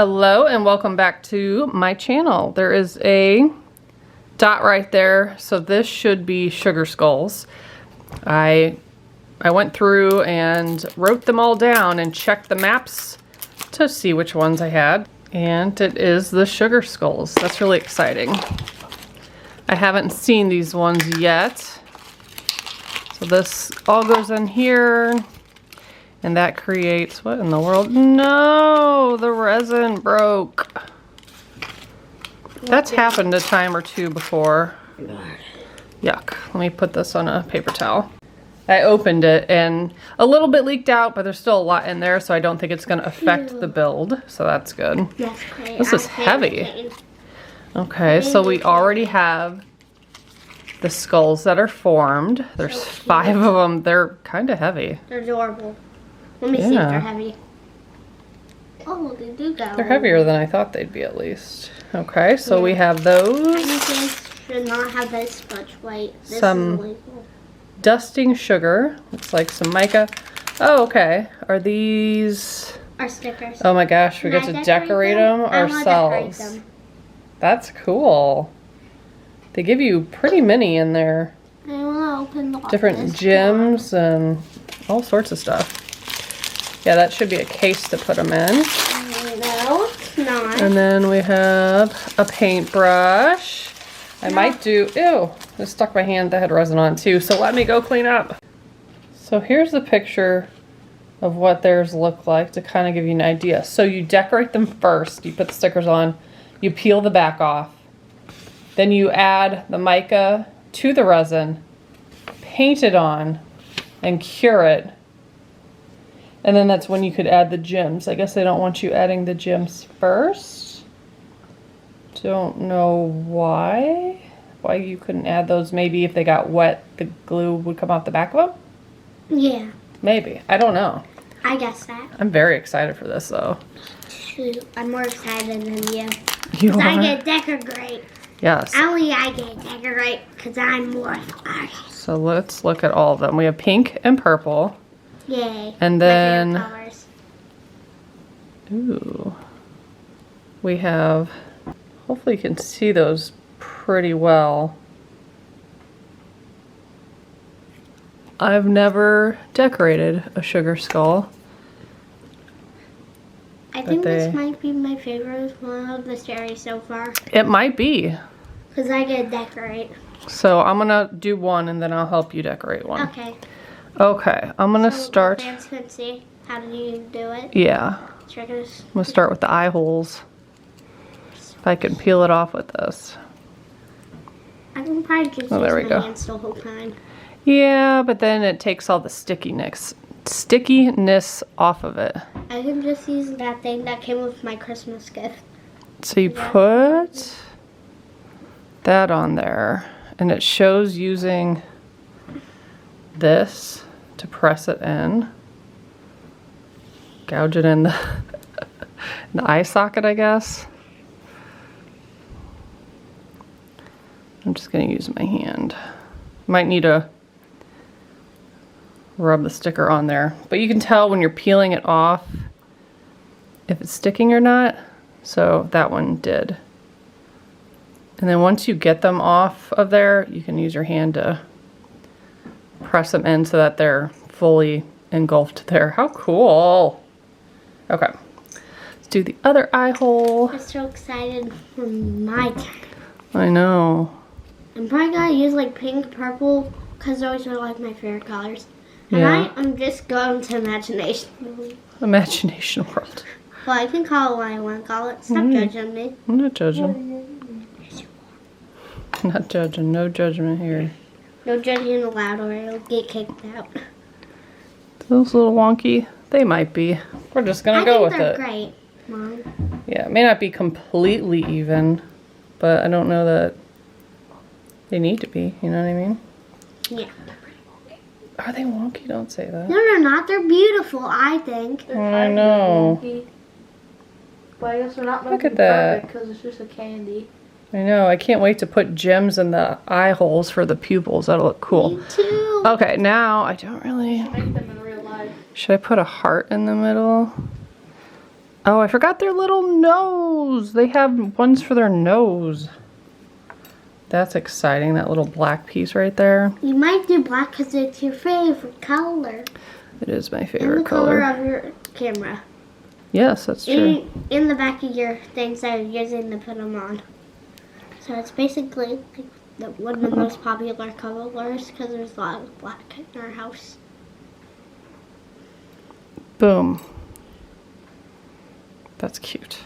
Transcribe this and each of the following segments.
Hello and welcome back to my channel. There is a dot right there, so this should be sugar skulls. I went through and wrote them all down and checked the maps to see which ones I had, and it is the sugar skulls. That's really exciting. I haven't seen these ones yet. So this all goes in here. And that creates, what in the world? No, the resin broke. That's happened a time or two before. Yuck. Let me put this on a paper towel. I opened it and a little bit leaked out, but there's still a lot in there, so I don't think it's going to affect the build. So that's good. That's great. This is heavy. Okay, so we already have the skulls that are formed. There's 5 of them. They're kind of heavy. They're adorable. Let me see if they're heavy. Oh, they do go. They're heavier than I thought they'd be at least. Okay, so we have those. These should not have this much weight. This Some is illegal. Dusting sugar. Looks like some mica. Oh, okay. Are these... Our stickers. Oh my gosh, we get to decorate them ourselves. That's cool. They give you pretty many in there. I want to open the different gems and all sorts of stuff. Yeah, that should be a case to put them in. No, it's not. And then we have a paintbrush. I might do, ew, I stuck my hand that had resin on too, so let me go clean up. So here's the picture of what theirs look like to kind of give you an idea. So you decorate them first, you put the stickers on, you peel the back off, then you add the mica to the resin, paint it on, and cure it. And then that's when you could add the gems. I guess they don't want you adding the gems first. Don't know why. Why you couldn't add those. Maybe if they got wet, the glue would come off the back of them? Yeah. Maybe. I don't know. I guess that. I'm very excited for this though. Shoot, I'm more excited than you. You are? I get decorate. Yes. I get decorate because I'm more artist. So let's look at all of them. We have pink and purple. Yay. And then, my favorite colors. Ooh, we have, hopefully you can see those pretty well. I've never decorated a sugar skull. I think this might be my favorite one of the series so far. It might be. Because I get decorate. So I'm gonna do one and then I'll help you decorate one. Okay. Okay, I'm gonna start. Fans can see how do you do it? Yeah. I'm gonna start with the eye holes. If I can peel it off with this. I can probably just use my hands the whole time. Yeah, but then it takes all the stickiness off of it. I can just use that thing that came with my Christmas gift. So you put that on there, and it shows using this to press it in. Gouge it in the, the eye socket, I guess. I'm just going to use my hand. Might need to rub the sticker on there. But you can tell when you're peeling it off if it's sticking or not. So that one did. And then once you get them off of there, you can use your hand to press them in so that they're fully engulfed there. How cool. Okay. Let's do the other eye hole. I'm so excited for my turn. I know. I'm probably gonna use like pink, purple, because those are like my favorite colors. And Yeah. I'm just going to imagination. Imagination world. Well, I can call it what I want to call it. Stop judging me. I'm not judging. I'm not judging. No judgment here. No judging allowed or I'll get kicked out. Those little wonky, they might be. We're just gonna go with it. I think they're great, Mom. Yeah, it may not be completely even, but I don't know that they need to be, you know what I mean? Yeah. Are they wonky? Don't say that. No, they're not. They're beautiful, I think. I know. But I guess they're not Look at that. because it's just a candy. I know. I can't wait to put gems in the eye holes for the pupils. That'll look cool. Me too. Okay, now I don't really... Make them in real life. Should I put a heart in the middle? Oh, I forgot their little nose. They have ones for their nose. That's exciting, that little black piece right there. You might do black because it's your favorite color. It is my And favorite the color color. of your camera. Yes, that's true. In the back of your things that you're using to put them on. So it's basically like one of the most popular colors because there's a lot of black in our house. Boom. That's cute.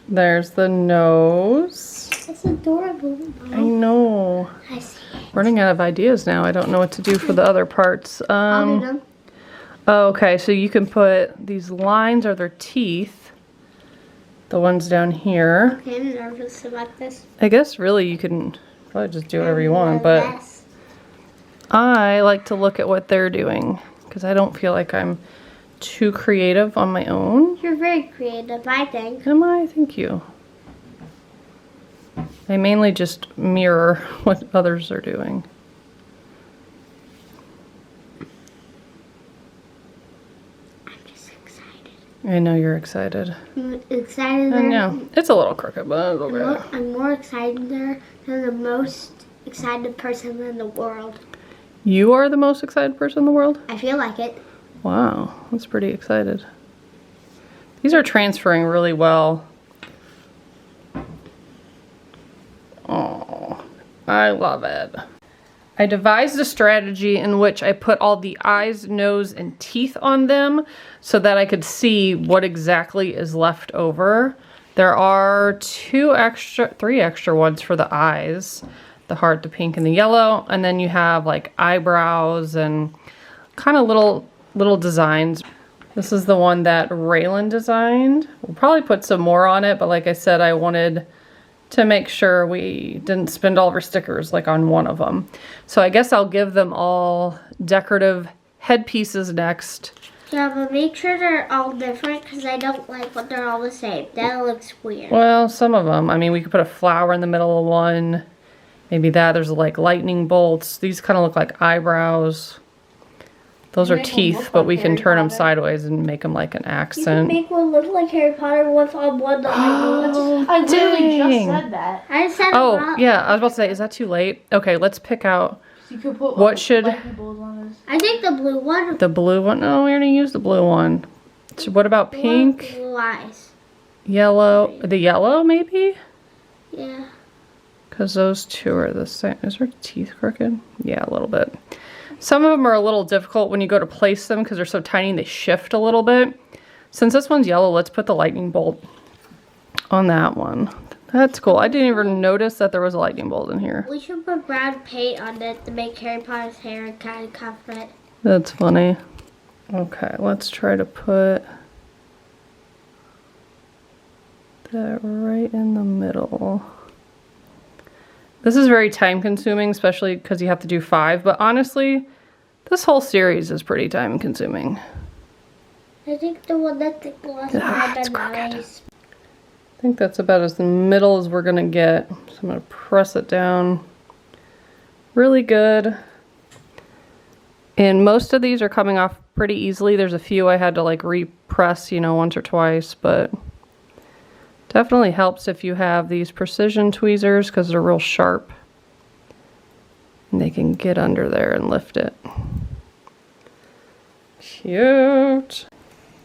There's the nose. It's adorable. I know. I see it. Running out of ideas now. I don't know what to do for the other parts. I'll do them. Oh, okay, so you can put these lines are their teeth. The ones down here. Okay, I'm nervous about this. I guess really you can probably just do whatever you want, but I like to look at what they're doing because I don't feel like I'm too creative on my own. You're very creative, I think. Am I? Thank you. I mainly just mirror what others are doing. I'm just excited. I know you're excited. I'm excited. I know. It's a little crooked, but it's okay. I'm more excited than the most excited person in the world. You are the most excited person in the world? I feel like it. Wow, that's pretty excited. These are transferring really well. Oh, I love it. I devised a strategy in which I put all the eyes, nose, and teeth on them so that I could see what exactly is left over. There are three extra ones for the eyes. The heart, the pink, and the yellow. And then you have like eyebrows and kind of little designs. This is the one that Raylan designed. We'll probably put some more on it, but like I said, I wanted to make sure we didn't spend all of our stickers like on one of them. So I guess I'll give them all decorative headpieces next. Yeah, but make sure they're all different because I don't like when they're all the same. That looks weird. Well, some of them. I mean, we could put a flower in the middle of one. Maybe that. There's like lightning bolts. These kind of look like eyebrows. Those are teeth, but we can turn them sideways and make them like an You can accent. make one look like Harry Potter with on one the lightning. I literally just dang. said that. I said Oh, yeah, I was about to say, is that too late? Okay, let's pick out So you could put what should... lightning bolts on this. I think the blue one. The blue one? No, we already used the blue one. So what about pink, Blue eyes. yellow? The yellow, maybe? Yeah. Because those two are the same. Is her teeth crooked? Yeah, a little bit. Some of them are a little difficult when you go to place them because they're so tiny and they shift a little bit. Since this one's yellow, let's put the lightning bolt on that one. That's cool. I didn't even notice that there was a lightning bolt in here. We should put brown paint on it to make Harry Potter's hair kind of cover it. That's funny. Okay, let's try to put that right in the middle. This is very time consuming, especially because you have to do 5, but honestly, this whole series is pretty time consuming. I think the one that the glass had it's the crooked. nice. I think that's about as middle as we're gonna get. So I'm gonna press it down really good. And most of these are coming off pretty easily. There's a few I had to like repress, you know, once or twice, but definitely helps if you have these precision tweezers because they're real sharp. And they can get under there and lift it. Cute.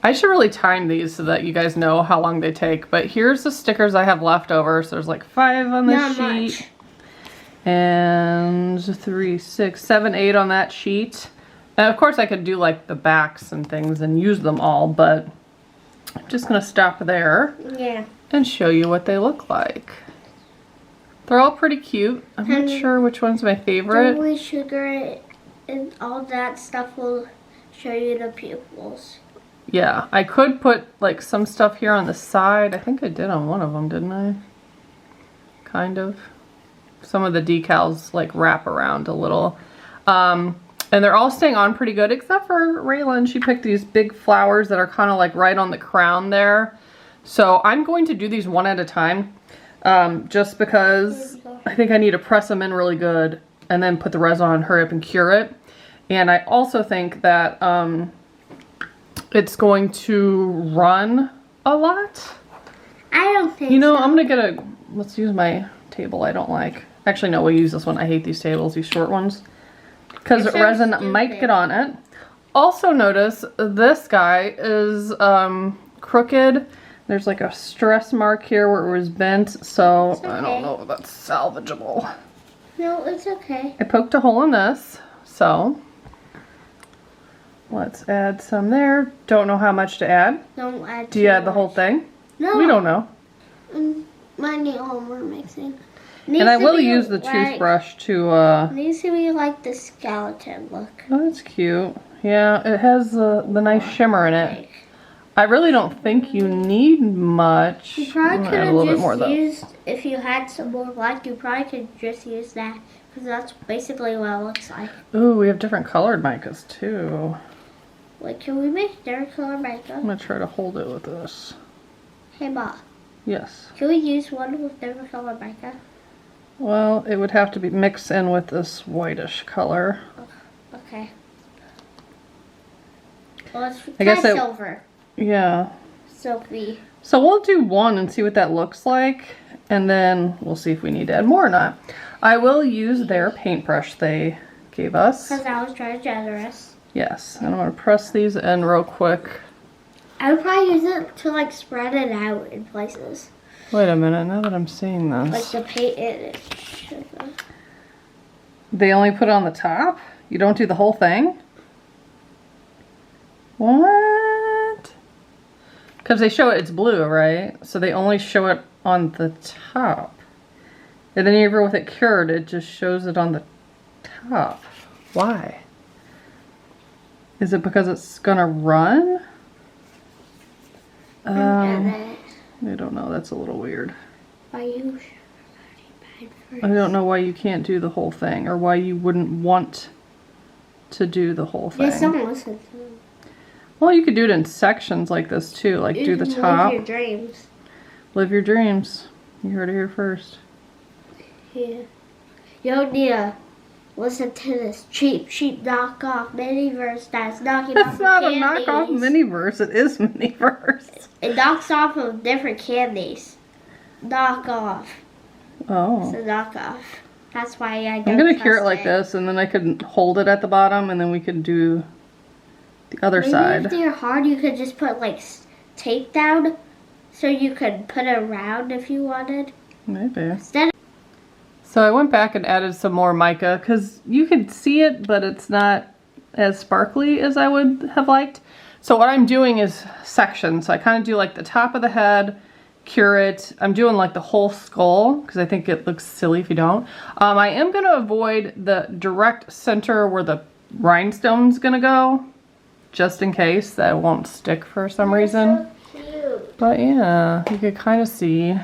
I should really time these so that you guys know how long they take, but here's the stickers I have left over. So there's like 5 on this Not sheet. much. And 3, 6, 7, 8 on that sheet. And of course I could do like the backs and things and use them all, but I'm just gonna stop there Yeah. and show you what they look like. They're all pretty cute. I'm not sure which one's my favorite. Only sugar and all that stuff will show you the pupils. Yeah, I could put like some stuff here on the side. I think I did on one of them, didn't I? Kind of. Some of the decals like wrap around a little. And they're all staying on pretty good except for Raylan. She picked these big flowers that are kind of like right on the crown there. So I'm going to do these one at a time just because I think I need to press them in really good and then put the resin on, hurry up and cure it. And I also think that it's going to run a lot. I don't think You know, so. I'm gonna get a, let's use my table I don't like. Actually, no, we'll use this one. I hate these tables, these short ones. Because They're so resin stupid. might get on it. Also notice this guy is crooked. There's like a stress mark here where it was bent, so It's I okay. don't know if that's salvageable. No, it's okay. I poked a hole in this, so let's add some there. Don't know how much to add. Don't add Do you add the whole thing? No. We don't know. Money all we're mixing. And I will use the toothbrush to, Needs to be like the skeleton look. oh, that's cute. Yeah, it has the nice shimmer in it. I really don't think you need much. You probably I'm could gonna add a have little bit more just though. used, if you had some more black, you probably could just use that. Because that's basically what it looks like. Ooh, we have different colored micas too. Like, can we make different color I'm makeup? gonna try to hold it with this. Hey, Bott, Yes. can we use one with different color makeup? Well, it would have to be mixed in with this whitish color. Okay. Well, let's I guess try it- silver. Yeah. Sophie. So we'll do one and see what that looks like, and then we'll see if we need to add more or not. I will use their paintbrush they gave us. Because I was trying generous. Yes, and I'm gonna press these in real quick. I would probably use it to like spread it out in places. Wait a minute, now that I'm seeing Like this. the paint it. They only put it on the top? You don't do the whole thing? What? Because they show it's blue, right? So they only show it on the top. And then even with it cured, it just shows it on the top. Why? Is it because it's gonna run? I don't know, that's a little weird. Are you I don't know why you can't do the whole thing, or why you wouldn't want to do the whole thing. Just don't listen to them. Well, you could do it in sections like this too, like do the top. Live your dreams. Live your dreams. You heard it here first. Yeah. You don't need to listen to this cheap knockoff Miniverse that's knocking off It's not a candies. knockoff Miniverse, it is Miniverse. It knocks off of different candies. Knock off. Oh. It's a knockoff. That's why I don't I'm gonna cure it trust like this, and then I could hold it at the bottom, and then we could do the other Maybe side. if they're hard, you could just put like tape down, so you could put it around if you wanted. Maybe. Instead, So I went back and added some more mica, because you could see it, but it's not as sparkly as I would have liked. So what I'm doing is sections. So I kind of do like the top of the head, cure it. I'm doing like the whole skull, because I think it looks silly if you don't. I am going to avoid the direct center where the rhinestone's going to go, just in case that won't stick for some reason. so cute. But yeah, you could kind of see.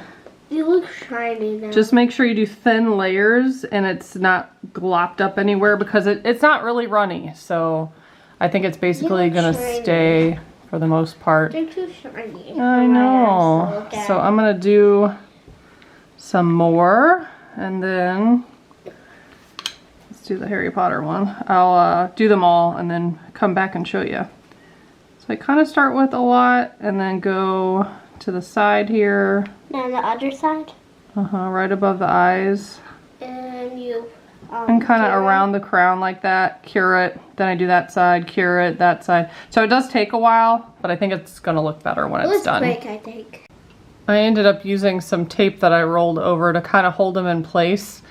You look shiny now. Just make sure you do thin layers and it's not glopped up anywhere, because it's not really runny. So I think it's basically look gonna shiny. stay for the most part. They're too shiny. I know. So I'm gonna do some more, and then let's do the Harry Potter one. I'll do them all and then come back and show you. So I kind of start with a lot and then go to the side here. And the other side. Right above the eyes. And you. And kind of around the crown like that, cure it. Then I do that side, cure it, that side. So it does take a while, but I think it's gonna look better when it's done. Quick, I think. I ended up using some tape that I rolled over to kind of hold them in place,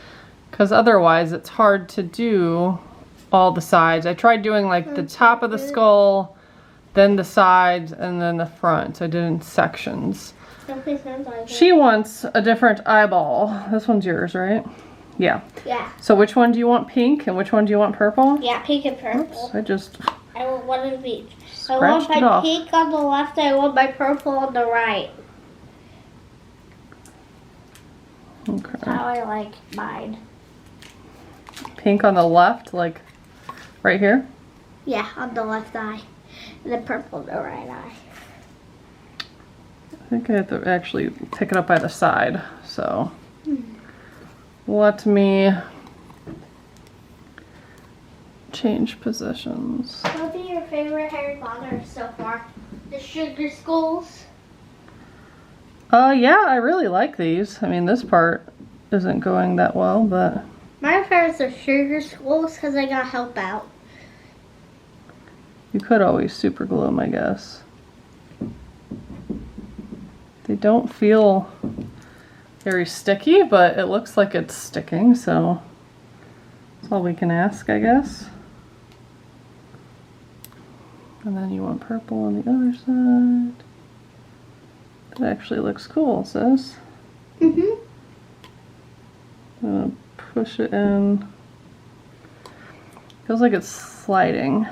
because otherwise it's hard to do all the sides. I tried doing like the top of the skull, then the sides, and then the front. So I did in sections. Something sounds like She wants a different eyeball. This one's yours, right? Yeah. Yeah. So which one do you want pink and which one do you want purple? Yeah, pink and purple. Oops, I just I want one of each. I want scratched it my off. pink on the left, I want my purple on the right. Okay. That's how I like mine. Pink on the left, like right here. Yeah, on the left eye. And then purple on the right eye. I think I have to actually pick it up by the side. So let me change positions. What would be your favorite Harry Potter so far? The Sugar Skulls? Yeah, I really like these. I mean, this part isn't going that well, but... My favorites are sugar skulls because I got help out. You could always super glue them, I guess. They don't feel very sticky, but it looks like it's sticking, so that's all we can ask, I guess. And then you want purple on the other side. That actually looks cool, sis. Mm-hmm. I'm gonna push it in. Feels like it's sliding.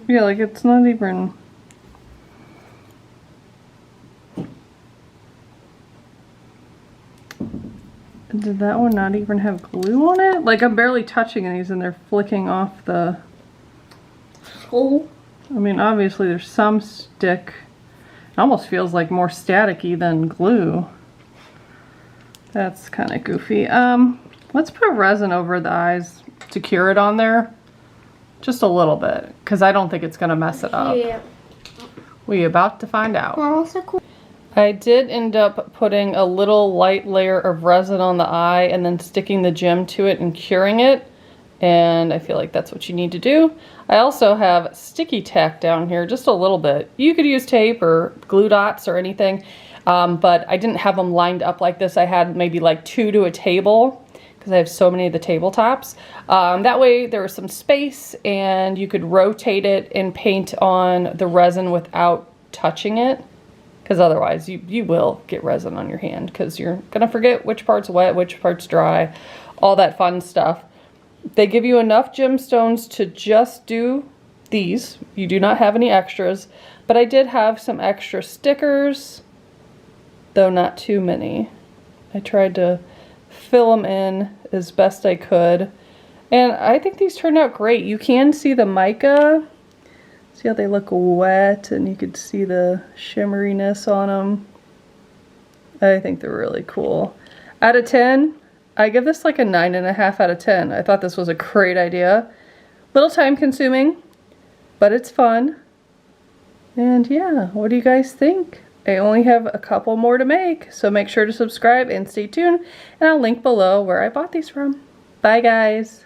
Yeah, like it's not even... Did that one not even have glue on it? Like I'm barely touching these and they're flicking off the... Skull. I mean, obviously there's some stick. It almost feels like more staticky than glue. That's kind of goofy. Let's put resin over the eyes to cure it on there. Just a little bit, because I don't think it's going to mess it up. Yeah. We're about to find out. Oh, so cool. I did end up putting a little light layer of resin on the eye and then sticking the gem to it and curing it. And I feel like that's what you need to do. I also have sticky tack down here, just a little bit. You could use tape or glue dots or anything, but I didn't have them lined up like this. I had maybe like 2 to a table because I have so many of the tabletops. That way there was some space and you could rotate it and paint on the resin without touching it. Because otherwise you will get resin on your hand because you're gonna forget which part's wet, which part's dry, all that fun stuff. They give you enough gemstones to just do these. You do not have any extras, but I did have some extra stickers, though not too many. I tried to fill them in as best I could, and I think these turned out great. You can see the mica. See how they look wet, and you could see the shimmeriness on them. I think they're really cool. Out of 10, I give this like a 9.5 out of 10. I thought this was a great idea. Little time consuming, but it's fun. And yeah, what do you guys think? I only have a couple more to make, so make sure to subscribe and stay tuned. And I'll link below where I bought these from. Bye guys.